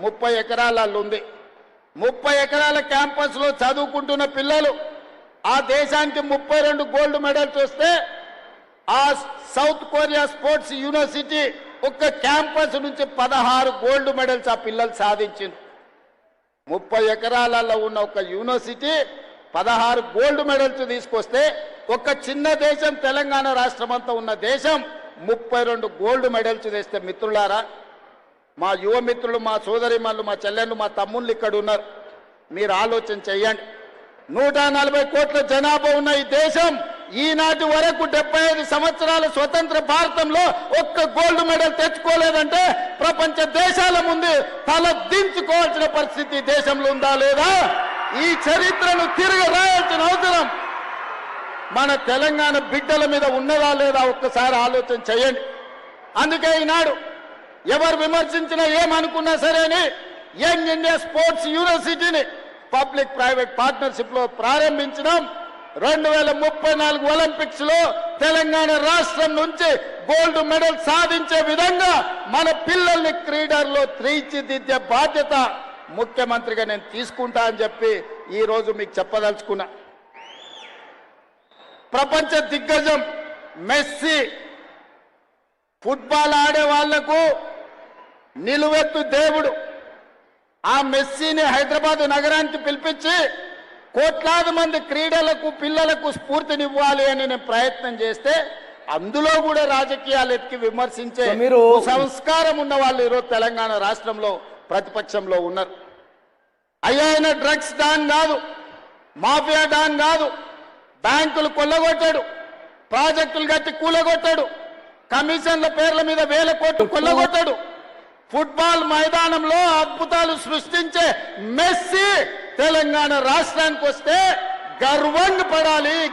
30 ఎకరాలలో ఉంది. 30 ఎకరాల క్యాంపస్లో చదువుకుంటున్న పిల్లలు ఆ దేశానికి 32 గోల్డ్ మెడల్స్ వస్తే ఆ సౌత్ కొరియా స్పోర్ట్స్ యూనివర్సిటీ ఒక్క క్యాంపస్ నుంచి 16 గోల్డ్ మెడల్స్ ఆ పిల్లలు సాధించింది. 30 ఎకరాలలో ఉన్న ఒక యూనివర్సిటీ 16 గోల్డ్ మెడల్స్ తీసుకొస్తే ఒక చిన్న దేశం తెలంగాణ రాష్ట్రం అంతా ఉన్న దేశం 32 గోల్డ్ మెడల్స్ తెస్తే మిత్రులారా, మా యువ మిత్రులు, మా సోదరిమల్లు, మా చెల్లెళ్ళు, మా తమ్ముళ్ళు ఇక్కడ ఉన్నారు. మీరు ఆలోచన చెయ్యండి. 140 కోట్ల జనాభా ఉన్న ఈ దేశం ఈనాటి వరకు 75 సంవత్సరాల స్వతంత్ర భారతంలో ఒక్క గోల్డ్ మెడల్ తెచ్చుకోలేదంటే ప్రపంచ దేశాల ముందు తల దించుకోవాల్సిన పరిస్థితి దేశంలో ఉందా లేదా? ఈ చరిత్రను తిరిగి రాయాల్సిన అవసరం మన తెలంగాణ బిడ్డల మీద ఉన్నదా లేదా ఒక్కసారి ఆలోచన చేయండి. అందుకే ఈనాడు ఎవరు విమర్శించినా ఏమనుకున్నా సరే అని యంగ్ ఇండియా స్పోర్ట్స్ యూనివర్సిటీని పబ్లిక్ ప్రైవేట్ పార్ట్నర్షిప్ లో ప్రారంభించడం 2034 ఒలింపిక్స్ లో తెలంగాణ రాష్ట్రం నుంచి గోల్డ్ మెడల్ సాధించే విధంగా మన పిల్లల్ని క్రీడల్లో తీర్చిదిద్దే బాధ్యత ముఖ్యమంత్రిగా నేను తీసుకుంటా అని చెప్పి ఈ రోజు మీకు చెప్పదలుచుకున్నా. ప్రపంచ దిగ్గజం మెస్సీ ఫుట్బాల్ ఆడే వాళ్లకు నిలువెత్తు దేవుడు. ఆ మెస్సీని హైదరాబాద్ నగరానికి పిలిపించి కోట్లాది మంది క్రీడలకు పిల్లలకు స్ఫూర్తినివ్వాలి అని నేను ప్రయత్నం చేస్తే అందులో కూడా రాజకీయాలు ఎత్తి విమర్శించే సంస్కారం ఉన్న వాళ్ళు ఈరోజు తెలంగాణ రాష్ట్రంలో ప్రతిపక్షంలో ఉన్నారు. ఆయన డ్రగ్స్ డాన్ కాదు, మాఫియా డాన్ కాదు, బ్యాంకులు కొల్లగొట్టాడు, ప్రాజెక్టులు కట్టి కూలగొట్టాడు, కమిషన్ల పేర్ల మీద 1000 కోట్లు కొల్లగొట్టాడు. ఫుట్బాల్ మైదానంలో అద్భుతాలు సృష్టించే మెస్సీ తెలంగాణ రాష్ట్రానికి వస్తే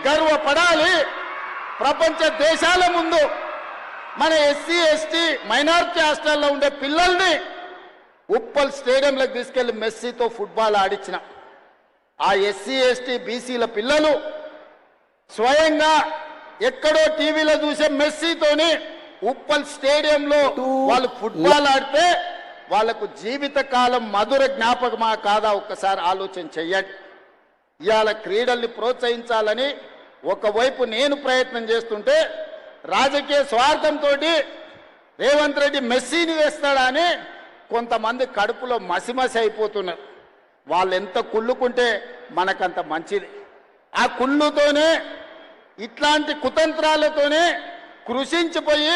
గర్వపడాలి. ప్రపంచ దేశాల ముందు మన ఎస్సీ ఎస్టీ మైనారిటీ హాస్టల్లో ఉండే పిల్లల్ని ఉప్పల్ స్టేడియంలోకి తీసుకెళ్లి మెస్సీతో ఫుట్బాల్ ఆడించిన ఆ ఎస్సీ ఎస్టీ బీసీల పిల్లలు స్వయంగా ఎక్కడో టీవీలో చూసే మెస్సీతోని ఉప్పల్ స్టేడియంలో వాళ్ళు ఫుట్బాల్ ఆడితే వాళ్లకు జీవితకాలం మధుర జ్ఞాపకమా కాదా ఒక్కసారి ఆలోచన చెయ్యండి. ఇవాళ క్రీడల్ని ప్రోత్సహించాలని ఒకవైపు నేను ప్రయత్నం చేస్తుంటే రాజకీయ స్వార్థంతో రేవంత్ రెడ్డి మెస్సీని వేస్తాడా అని కొంతమంది కడుపులో మసిమసి అయిపోతున్నారు. వాళ్ళు ఎంత కుళ్ళుకుంటే మనకంత మంచిది. ఆ కుళ్ళుతోనే ఇట్లాంటి కుతంత్రాలతోనే కృషించిపోయి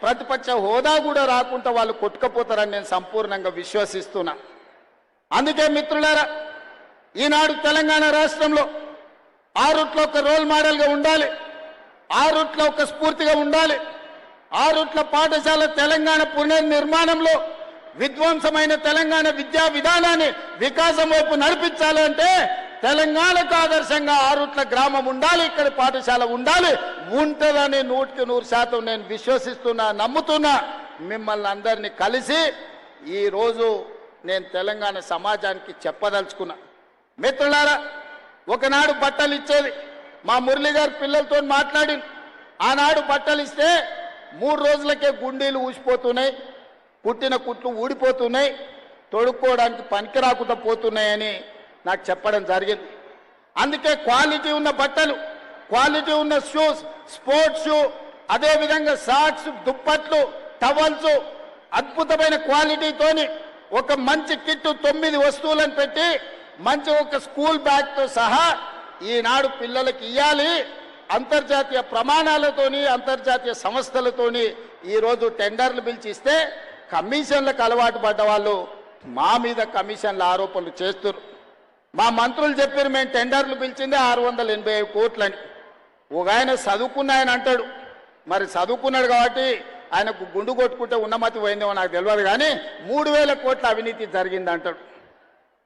ప్రతిపక్ష హోదా కూడా రాకుండా వాళ్ళు కొట్టుకపోతారని నేను సంపూర్ణంగా విశ్వసిస్తున్నా. అందుకే మిత్రులారా, ఈనాడు తెలంగాణ రాష్ట్రంలో ఆ రూట్లో ఒక రోల్ మోడల్గా ఉండాలి, ఆ రూట్లో ఒక స్ఫూర్తిగా ఉండాలి. ఆ రూట్ల పాఠశాల తెలంగాణ పునర్నిర్మాణంలో విధ్వంసమైన తెలంగాణ విద్యా విధానాన్ని వికాసం వైపు నడిపించాలంటే తెలంగాణకు ఆదర్శంగా ఆరుట్ల గ్రామం ఉండాలి, ఇక్కడ పాఠశాల ఉండాలి. ఉంటుందని 100% నేను విశ్వసిస్తున్నా, నమ్ముతున్నా. మిమ్మల్ని అందరినీ కలిసి ఈరోజు నేను తెలంగాణ సమాజానికి చెప్పదలుచుకున్నా. మిత్రులారా, ఒకనాడు బట్టలు ఇచ్చేది మా మురళి గారు పిల్లలతో మాట్లాడి, ఆనాడు బట్టలు ఇస్తే 3 రోజులకే గుండీలు ఊసిపోతున్నాయి, కుట్టిన కుట్లు ఊడిపోతున్నాయి, తొడుక్కోవడానికి పనికి రాకుండా పోతున్నాయని నాకు చెప్పడం జరిగింది. అందుకే క్వాలిటీ ఉన్న బట్టలు, క్వాలిటీ ఉన్న షూస్, స్పోర్ట్స్ షూ, అదేవిధంగా సాక్స్, దుప్పట్లు, టవల్స్ అద్భుతమైన క్వాలిటీతోని ఒక మంచి కిట్టు 9 వస్తువులను పెట్టి మంచి ఒక స్కూల్ బ్యాగ్తో సహా ఈనాడు పిల్లలకి ఇవ్వాలి. అంతర్జాతీయ ప్రమాణాలతోని అంతర్జాతీయ సంస్థలతోని ఈరోజు టెండర్లు పిలిచిస్తే కమిషన్లకు అలవాటు పడ్డ వాళ్ళు మా మీద కమిషన్ల ఆరోపణలు చేస్తున్నారు. మా మంత్రులు చెప్పారు మేము టెండర్లు పిలిచింది 685 కోట్లని. ఒక ఆయన చదువుకున్న ఆయన అంటాడు, మరి చదువుకున్నాడు కాబట్టి ఆయనకు గుండు కొట్టుకుంటే ఉన్నమతి పోయిందేమో నాకు తెలియదు, కానీ 3000 కోట్ల అవినీతి జరిగింది అంటాడు.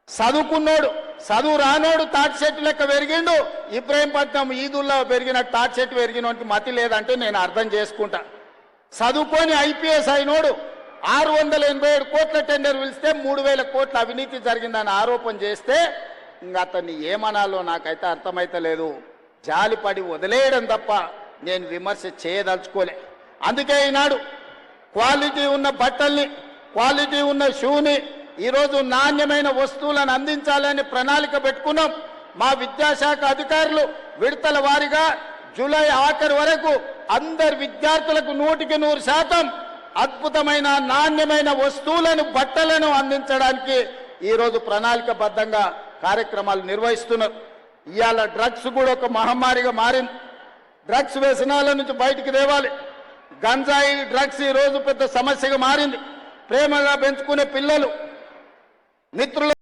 చదువుకున్నాడు, చదువు రానోడు తాటి చెట్టు లెక్క పెరిగిండు, ఇబ్రాహీంపట్నం ఈదుల్లో పెరిగిన తాటి చెట్టు పెరిగినట్టు మతి లేదంటే నేను అర్థం చేసుకుంటా. చదువుకొని ఐపీఎస్ అయినోడు 687 కోట్ల టెండర్ పిలిస్తే 3000 కోట్ల అవినీతి జరిగిందని ఆరోపణ చేస్తే ఇంకా అతన్ని ఏమనాలో నాకైతే అర్థమైతలేదు. జాలిపడి వదిలేయడం తప్ప నేను విమర్శ చేయదలుచుకోలే. అందుకే ఈనాడు క్వాలిటీ ఉన్న బట్టల్ని, క్వాలిటీ ఉన్న షూని, ఈరోజు నాణ్యమైన వస్తువులను అందించాలని ప్రణాళిక పెట్టుకున్నాం. మా విద్యాశాఖ అధికారులు విడతల వారీగా జూలై ఆఖరు వరకు అందరి విద్యార్థులకు 100% అద్భుతమైన నాణ్యమైన వస్తువులను బట్టలను అందించడానికి ఈరోజు ప్రణాళికబద్ధంగా కార్యక్రమాలు నిర్వహిస్తున్నారు. ఇవాళ డ్రగ్స్ కూడా ఒక మహమ్మారిగా మారింది. డ్రగ్స్ వ్యసనాల నుంచి బయటికి తేవాలి. గంజాయి డ్రగ్స్ ఈరోజు పెద్ద సమస్యగా మారింది. ప్రేమగా పెంచుకునే పిల్లలు మిత్రుల